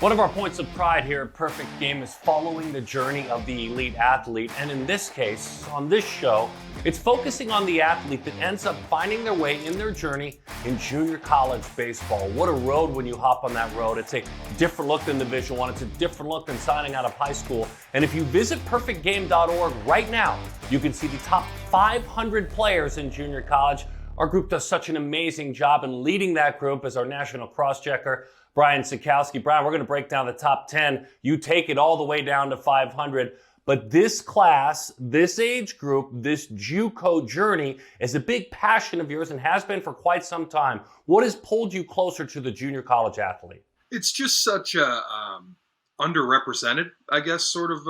One of our points of pride here at Perfect Game is following the journey of the elite athlete. And in this case, on this show, it's focusing on the athlete that ends up finding their way in their journey in junior college baseball. What a road when you hop on that road. It's a different look than Division I. It's a different look than signing out of high school. And if you visit perfectgame.org right now, you can see the top 500 players in junior college. Our group does such an amazing job, and leading that group is our national crosschecker, Brian Sakowski. Brian, we're going to break down the top 10. You take it all the way down to 500. But this class, this age group, this Juco journey is a big passion of yours and has been for quite some time. What has pulled you closer to the junior college athlete? It's just such a underrepresented, I guess, sort of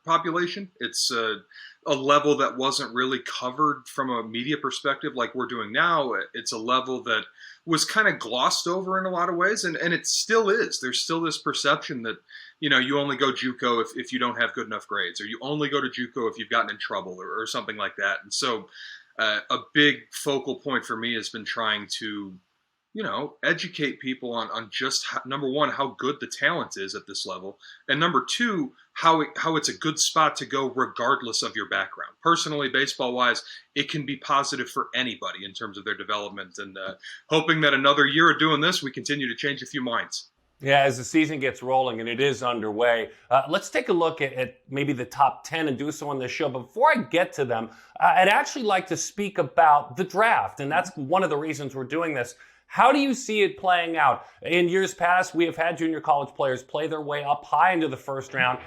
population. It's a level that wasn't really covered from a media perspective like we're doing now. It's a level that was kind of glossed over in a lot of ways, and it still is. There's still this perception that, you know, you only go Juco if you don't have good enough grades, or you only go to Juco if you've gotten in trouble or something like that. And so a big focal point for me has been trying to, you know, educate people on just number one, how good the talent is at this level, and number two, how it's a good spot to go regardless of your background. Personally, baseball-wise, it can be positive for anybody in terms of their development, and hoping that another year of doing this, we continue to change a few minds. Yeah, as the season gets rolling, and it is underway, let's take a look at maybe the top 10 and do so on this show. But before I get to them, I'd actually like to speak about the draft, and that's one of the reasons we're doing this. How do you see it playing out? In years past, we have had junior college players play their way up high into the first round,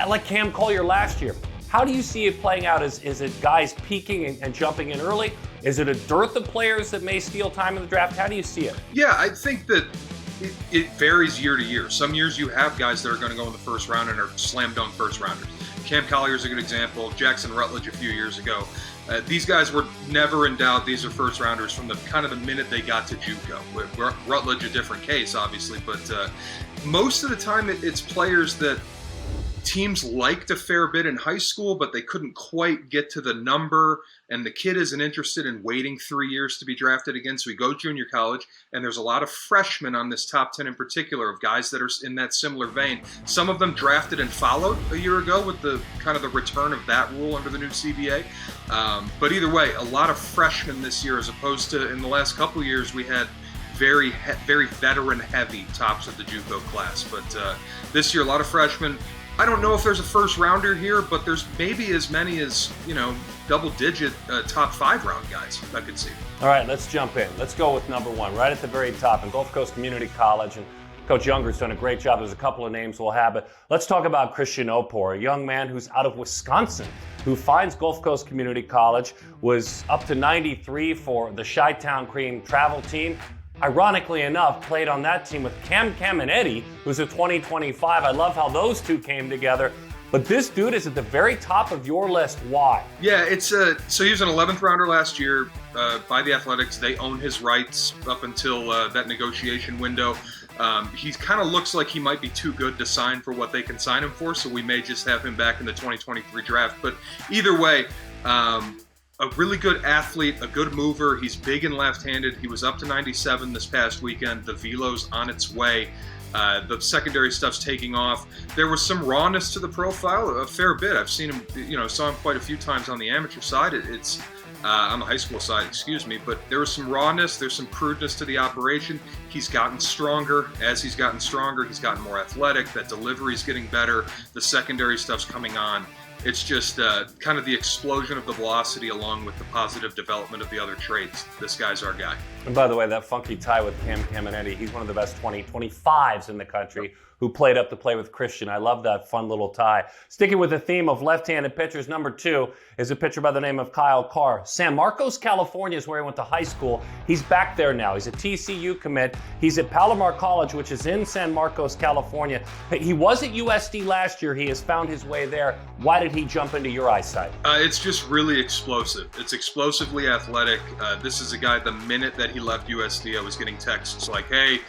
like Cam Collier last year. How do you see it playing out? Is it guys peaking and jumping in early? Is it a dearth of players that may steal time in the draft? How do you see it? Yeah, I think that it varies year to year. Some years you have guys that are going to go in the first round and are slam dunk first rounders. Cam Collier is a good example. Jackson Rutledge a few years ago. These guys were never in doubt. These are first rounders from the minute they got to Juco. Rutledge a different case, obviously, but most of the time it's players that teams liked a fair bit in high school, but they couldn't quite get to the number, and the kid isn't interested in waiting 3 years to be drafted again, so he goes junior college, and there's a lot of freshmen on this top 10 in particular of guys that are in that similar vein. Some of them drafted and followed a year ago with the kind of the return of that rule under the new CBA. But either way, a lot of freshmen this year, as opposed to in the last couple of years we had very veteran-heavy tops of the Juco class. But this year, a lot of freshmen. I don't know if there's a first rounder here, but there's maybe as many as, you know, double-digit top 5 round guys I could see. All right, let's jump in. Let's go with number one, right at the very top in Gulf Coast Community College. And Coach Younger's done a great job. There's a couple of names we'll have, but let's talk about Christian Opor, a young man who's out of Wisconsin, who finds Gulf Coast Community College, was up to 93 for the Chi-Town Cream travel team. Ironically enough, played on that team with Cam and Eddie, who's a 2025. I love how those two came together. But this dude is at the very top of your list. Why? Yeah, it's so he was an 11th rounder last year by the Athletics. They own his rights up until that negotiation window. He kind of looks like he might be too good to sign for what they can sign him for, so we may just have him back in the 2023 draft. But either way, a really good athlete, a good mover. He's big and left-handed. He was up to 97 this past weekend. The velo's on its way. The secondary stuff's taking off. There was some rawness to the profile, a fair bit. I've seen him, saw him quite a few times on the amateur side. It's on the high school side, excuse me. But there was some rawness. There's some crudeness to the operation. He's gotten stronger. As he's gotten stronger, he's gotten more athletic. That delivery's getting better. The secondary stuff's coming on. It's just kind of the explosion of the velocity along with the positive development of the other traits. This guy's our guy. And by the way, that funky tie with Cam and Eddie, he's one of the best 25s in the country who played up to play with Christian. I love that fun little tie. Sticking with the theme of left-handed pitchers, number 2 is a pitcher by the name of Kyle Carr. San Marcos, California is where he went to high school. He's back there now. He's a TCU commit. He's at Palomar College, which is in San Marcos, California. He was at USD last year. He has found his way there. Why did he jump into your eyesight? It's just really explosive. It's explosively athletic. This is a guy, the minute that he left USD, I was getting texts like, hey,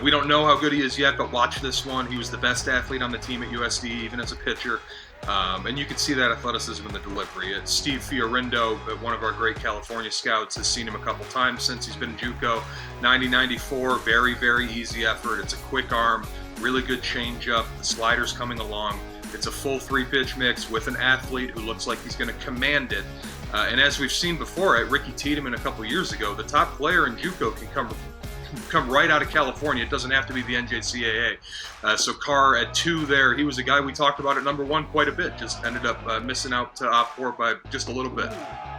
we don't know how good he is yet, but watch this one. He was the best athlete on the team at USD, even as a pitcher. And you can see that athleticism in the delivery. Steve Fiorindo, one of our great California scouts, has seen him a couple times since he's been in Juco. 90-94, very, very easy effort. It's a quick arm, really good changeup. The slider's coming along. It's a full 3-pitch mix with an athlete who looks like he's going to command it. And as we've seen before at Ricky Tiedemann a couple years ago, the top player in Juco can come right out of California. It doesn't have to be the NJCAA. So Carr at 2 there, he was a guy we talked about at number 1 quite a bit. Just ended up missing out to Op4 by just a little bit.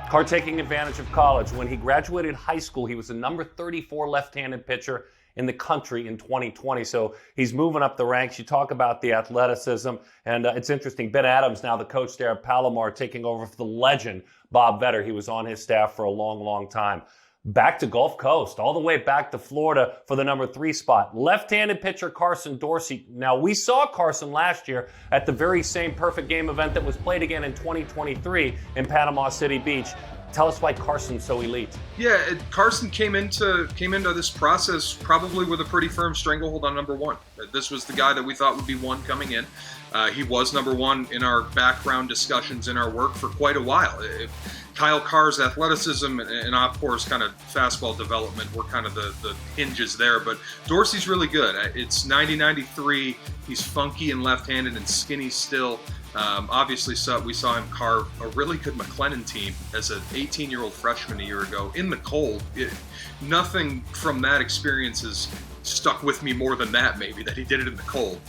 Carr taking advantage of college. When he graduated high school, he was the number 34 left-handed pitcher in the country in 2020. So he's moving up the ranks. You talk about the athleticism, and it's interesting. Ben Adams, now the coach there at Palomar, taking over for the legend, Bob Vetter. He was on his staff for a long, long time. Back to Gulf Coast, all the way back to Florida for the number 3 spot. Left-handed pitcher Carson Dorsey. Now, we saw Carson last year at the very same perfect game event that was played again in 2023 in Panama City Beach. Tell us why Carson's so elite. Yeah, Carson came into this process probably with a pretty firm stranglehold on number 1. This was the guy that we thought would be 1 coming in. He was number 1 in our background discussions in our work for quite a while. Kyle Carr's athleticism and Op4's kind of fastball development were kind of the hinges there, but Dorsey's really good. It's 90-93. He's funky and left-handed and skinny still. Obviously, we saw him carve a really good McLennan team as an 18-year-old freshman a year ago in the cold. Nothing from that experience has stuck with me more than that, maybe, that he did it in the cold.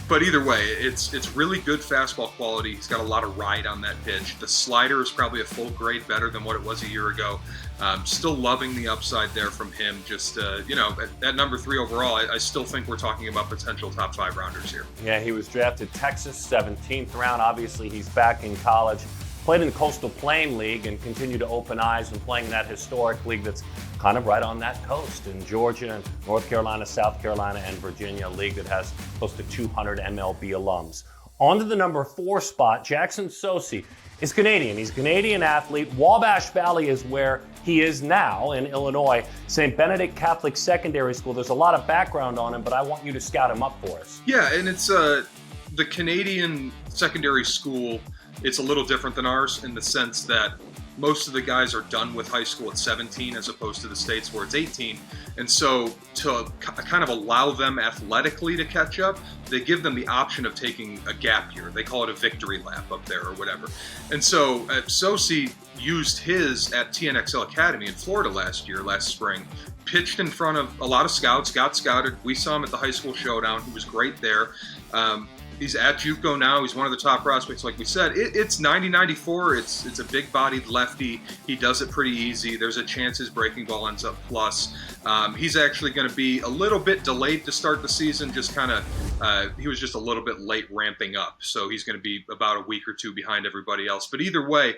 But either way, it's really good fastball quality. He's got a lot of ride on that pitch. The slider is probably a full grade better than what it was a year ago. Still loving the upside there from him. Just, at number 3 overall, I still think we're talking about potential top 5 rounders here. Yeah, he was drafted Texas, 17th round. Obviously, he's back in college. Played in the Coastal Plain League and continued to open eyes when playing in that historic league that's kind of right on that coast in Georgia and North Carolina, South Carolina, and Virginia, a league that has close to 200 MLB alums. On to the number 4 spot, Jackson Sosey is Canadian. He's a Canadian athlete. Wabash Valley is where he is now in Illinois, St. Benedict Catholic Secondary School. There's a lot of background on him, but I want you to scout him up for us. Yeah, and it's the Canadian secondary school. It's a little different than ours in the sense that most of the guys are done with high school at 17 as opposed to the States where it's 18. And so to kind of allow them athletically to catch up, they give them the option of taking a gap year. They call it a victory lap up there or whatever. And so Sosey used his at TNXL Academy in Florida last spring, pitched in front of a lot of scouts, got scouted. We saw him at the high school showdown. He was great there. He's at Juco now. He's one of the top prospects, like we said. It's 90-94. It's a big-bodied lefty. He does it pretty easy. There's a chance his breaking ball ends up plus. He's actually going to be a little bit delayed to start the season. Just kind of, he was just a little bit late ramping up. So he's going to be about a week or 2 behind everybody else. But either way,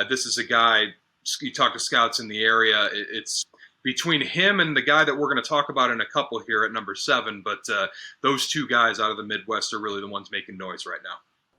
this is a guy, you talk to scouts in the area, it's between him and the guy that we're going to talk about in a couple here at number 7, but those 2 guys out of the Midwest are really the ones making noise right now.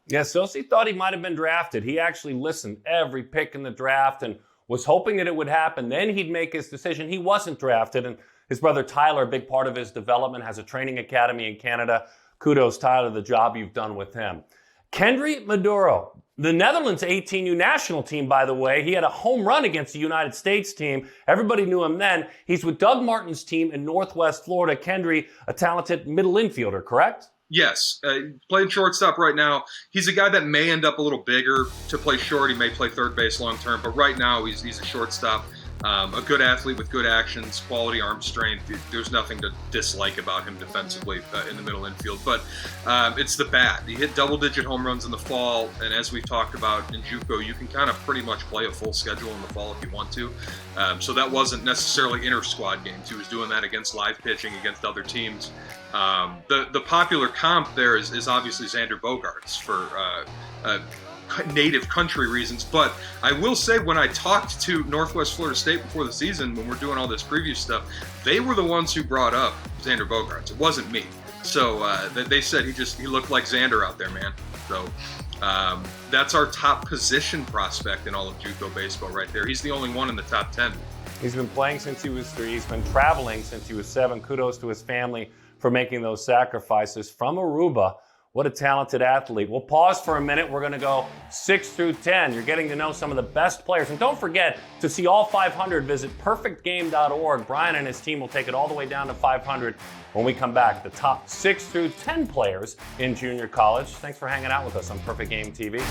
Yeah, Sosey thought he might have been drafted. He actually listened every pick in the draft and was hoping that it would happen. Then he'd make his decision. He wasn't drafted, and his brother Tyler, a big part of his development, has a training academy in Canada. Kudos, Tyler, the job you've done with him. Kendry Maduro, the Netherlands 18U national team, by the way. He had a home run against the United States team. Everybody knew him then. He's with Doug Martin's team in Northwest Florida. Kendry, a talented middle infielder, correct? Yes, playing shortstop right now. He's a guy that may end up a little bigger to play short. He may play third base long term, but right now he's a shortstop. A good athlete with good actions, quality arm strength. There's nothing to dislike about him defensively in the middle infield. But it's the bat. He hit double-digit home runs in the fall, and as we've talked about in Juco, you can kind of pretty much play a full schedule in the fall if you want to. So that wasn't necessarily inter-squad games. He was doing that against live pitching, against other teams. The popular comp there is obviously Xander Bogaerts for native country reasons, but I will say when I talked to Northwest Florida State before the season, when we're doing all this preview stuff, they were the ones who brought up Xander Bogaerts. It wasn't me. So they said he looked like Xander out there, man. So that's our top position prospect in all of Juco baseball right there. He's the only one in the top 10. He's been playing since he was 3. He's been traveling since he was 7. Kudos to his family for making those sacrifices from Aruba. What a talented athlete. We'll pause for a minute. We're going to go 6 through 10. You're getting to know some of the best players. And don't forget, to see all 500, visit perfectgame.org. Brian and his team will take it all the way down to 500 when we come back. The top 6 through 10 players in junior college. Thanks for hanging out with us on Perfect Game TV.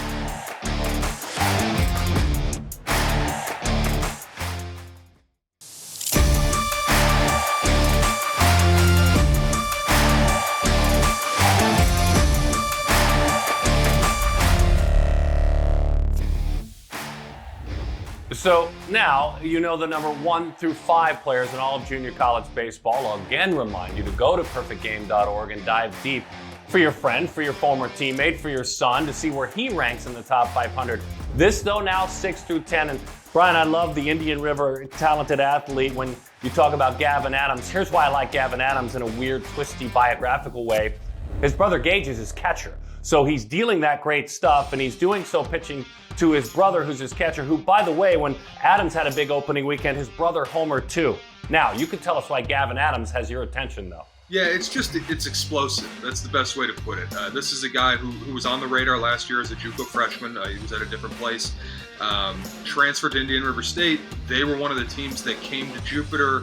So now you know the number 1 through 5 players in all of junior college baseball. I'll again remind you to go to perfectgame.org and dive deep for your friend, for your former teammate, for your son, to see where he ranks in the top 500. This, though, now 6 through 10. And Brian, I love the Indian River talented athlete. When you talk about Gavin Adams, here's why I like Gavin Adams in a weird, twisty, biographical way. His brother Gage is his catcher. So he's dealing that great stuff, and he's doing so pitching to his brother, who's his catcher, who, by the way, when Adams had a big opening weekend, his brother homered too. Now, you can tell us why Gavin Adams has your attention, though. Yeah, it's explosive. That's the best way to put it. This is a guy who was on the radar last year as a Juco freshman. He was at a different place. Transferred to Indian River State. They were one of the teams that came to Jupiter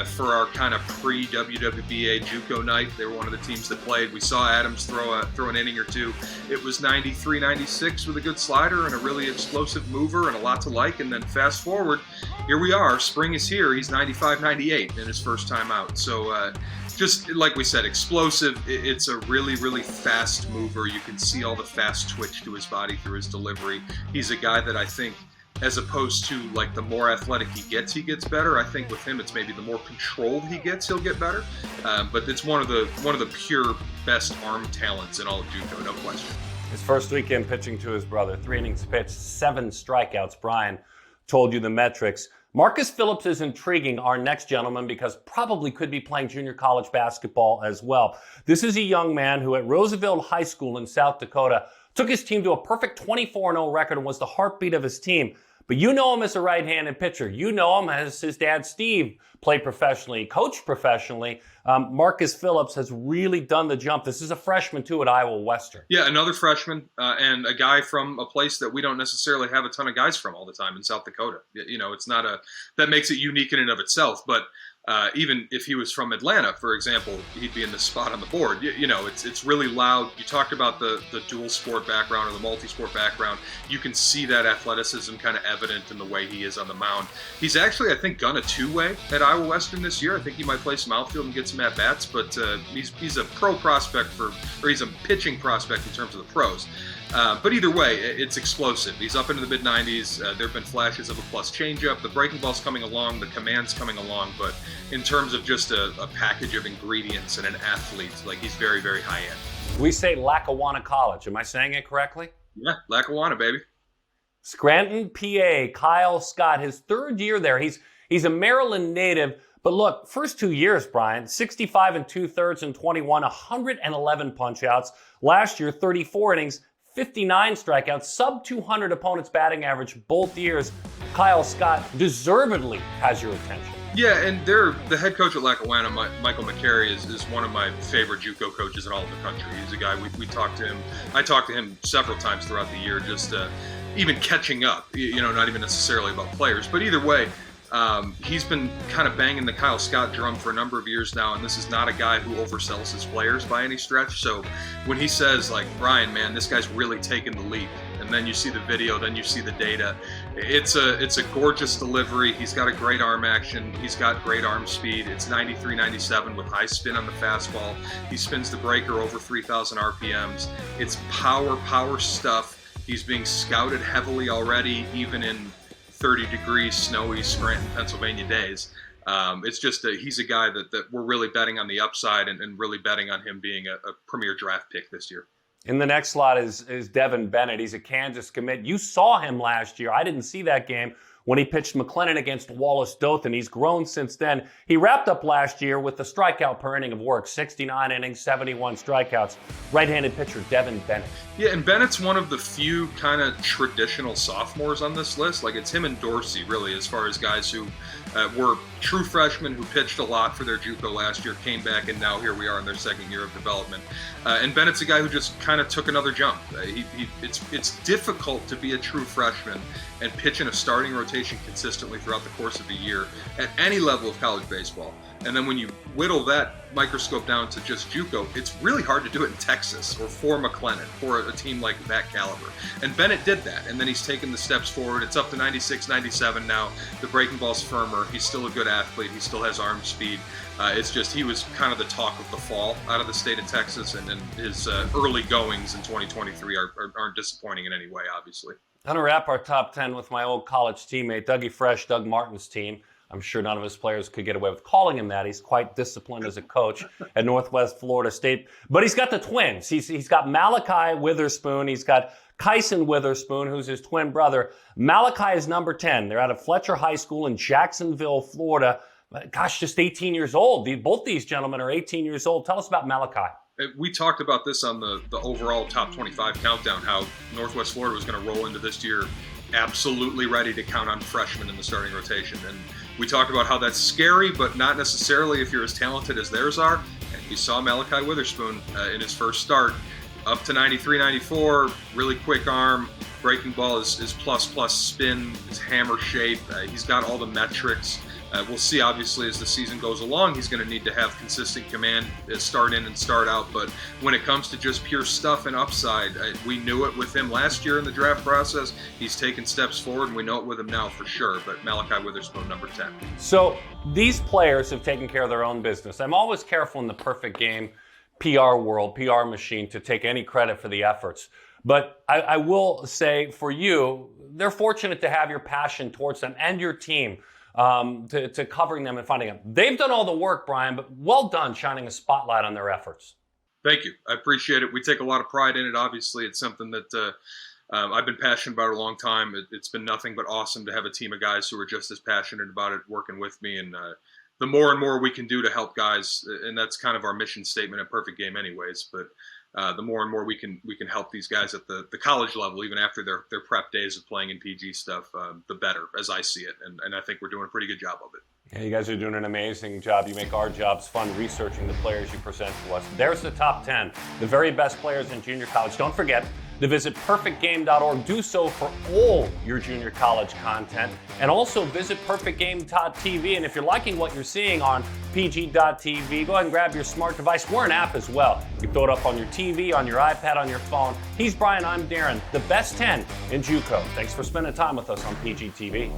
for our kind of pre-WWBA Juco night. They were one of the teams that played. We saw Adams throw an inning or two. It was 93-96 with a good slider and a really explosive mover and a lot to like. And then fast forward, here we are. Spring is here. He's 95-98 in his first time out. So just like we said, explosive. It's a really, really fast mover. You can see all the fast twitch to his body through his delivery. He's a guy that I think, as opposed to like the more athletic he gets better. I think with him, it's maybe the more controlled he gets, he'll get better. But it's one of the pure best arm talents in all of Juco, no question. His first weekend pitching to his brother, 3 innings pitched, 7 strikeouts. Brian told you the metrics. Marcus Phillips is intriguing, our next gentleman, because probably could be playing junior college basketball as well. This is a young man who at Roosevelt High School in South Dakota took his team to a perfect 24-0 record and was the heartbeat of his team. But you know him as a right-handed pitcher. You know him as his dad, Steve, played professionally, coached professionally. Marcus Phillips has really done the jump. This is a freshman, too, at Iowa Western. Yeah, another freshman and a guy from a place that we don't necessarily have a ton of guys from all the time in South Dakota. You know, it's not that makes it unique in and of itself. But even if he was from Atlanta, for example, he'd be in this spot on the board. You know, it's really loud. You talked about the dual sport background or the multi-sport background. You can see that athleticism kind of evident in the way he is on the mound. He's actually, I think, gone a 2-way at Iowa Western this year. I think he might play some outfield and get some at-bats, but he's a pro prospect or he's a pitching prospect in terms of the pros. But either way, it's explosive. He's up into the mid-90s. There have been flashes of a plus changeup. The breaking ball's coming along. The command's coming along. But in terms of just a package of ingredients and an athlete, like, he's very, very high-end. We say Lackawanna College. Am I saying it correctly? Yeah, Lackawanna, baby. Scranton, PA, Kyle Scott, his 3rd year there. He's a Maryland native. But look, first 2 years, Brian, 65 2/3 and 21, 111 punch-outs. Last year, 34 innings, 59 strikeouts, sub-200 opponents batting average both years. Kyle Scott deservedly has your attention. Yeah, and the head coach at Lackawanna, Michael McCary, is one of my favorite Juco coaches in all of the country. He's a guy, we talked to him. I talked to him several times throughout the year, just even catching up, you know, not even necessarily about players. But either way, he's been kind of banging the Kyle Scott drum for a number of years now, and this is not a guy who oversells his players by any stretch. So when he says, like, Brian, man, this guy's really taken the leap, and then you see the video, then you see the data, it's a gorgeous delivery. He's got a great arm action. He's got great arm speed. It's 93-97 with high spin on the fastball. He spins the breaker over 3,000 RPMs. It's power stuff. He's being scouted heavily already, even in 30-degree snowy Scranton, Pennsylvania days. It's just he's a guy that we're really betting on the upside and really betting on him being a premier draft pick this year. In the next slot is Devin Bennett. He's a Kansas commit. You saw him last year. I didn't see that game. when he pitched McLennan against Wallace Dothan. He's grown since then. He wrapped up last year with the strikeout per inning of work, 69 innings, 71 strikeouts. Right-handed pitcher Devin Bennett. Yeah, and Bennett's one of the few kind of traditional sophomores on this list. Like, it's him and Dorsey, really, as far as guys who were true freshmen who pitched a lot for their Juco last year, came back, and now here we are in their second year of development. And Bennett's a guy who just kind of took another jump. It's difficult to be a true freshman and pitch in a starting rotation consistently throughout the course of a year at any level of college baseball. And then when you whittle that microscope down to just Juco, it's really hard to do it in Texas or for McLennan, for a team like that caliber. And Bennett did that, and then he's taken the steps forward. It's up to 96, 97 now. The breaking ball's firmer. He's still a good athlete. He still has arm speed. It's just he was kind of the talk of the fall out of the state of Texas, and his early goings in 2023 aren't disappointing in any way, obviously. I'm going to wrap our top 10 with my old college teammate, Dougie Fresh, Doug Martin's team. I'm sure none of his players could get away with calling him that. He's quite disciplined as a coach at Northwest Florida State. But he's got the twins. He's got Malachi Witherspoon. He's got Kyson Witherspoon, who's his twin brother. Malachi is number 10. They're out of Fletcher High School in Jacksonville, Florida. Gosh, just 18 years old. Both these gentlemen are 18 years old. Tell us about Malachi. We talked about this on the overall top 25 countdown, how Northwest Florida was going to roll into this year absolutely ready to count on freshmen in the starting rotation. And we talked about how that's scary, but not necessarily if you're as talented as theirs are. And we saw Malachi Witherspoon in his first start, up to 93, 94, really quick arm, breaking ball is plus spin, his hammer shape. He's got all the metrics. We'll see, obviously, as the season goes along, he's going to need to have consistent command, start in and start out. But when it comes to just pure stuff and upside, we knew it with him last year in the draft process. He's taken steps forward, and we know it with him now for sure. But Malachi Witherspoon, number 10. So these players have taken care of their own business. I'm always careful in the perfect game PR world, PR machine, to take any credit for the efforts. But I will say for you, they're fortunate to have your passion towards them and your team. To covering them and finding them. They've done all the work, Brian, but well done shining a spotlight on their efforts. Thank you. I appreciate it. We take a lot of pride in it. Obviously, it's something that I've been passionate about a long time. It's been nothing but awesome to have a team of guys who are just as passionate about it working with me. And the more and more we can do to help guys, and that's kind of our mission statement at Perfect Game anyways, but the more and more we can help these guys at the college level, even after their prep days of playing in PG stuff, the better, as I see it. And I think we're doing a pretty good job of it. Yeah, you guys are doing an amazing job. You make our jobs fun researching the players you present to us. There's the top 10, the very best players in junior college. Don't forget to visit perfectgame.org. Do so for all your junior college content. And also visit perfectgame.tv. And if you're liking what you're seeing on pg.tv, go ahead and grab your smart device. We're an app as well. You can throw it up on your TV, on your iPad, on your phone. He's Brian, I'm Darren. The best 10 in Juco. Thanks for spending time with us on PGTV.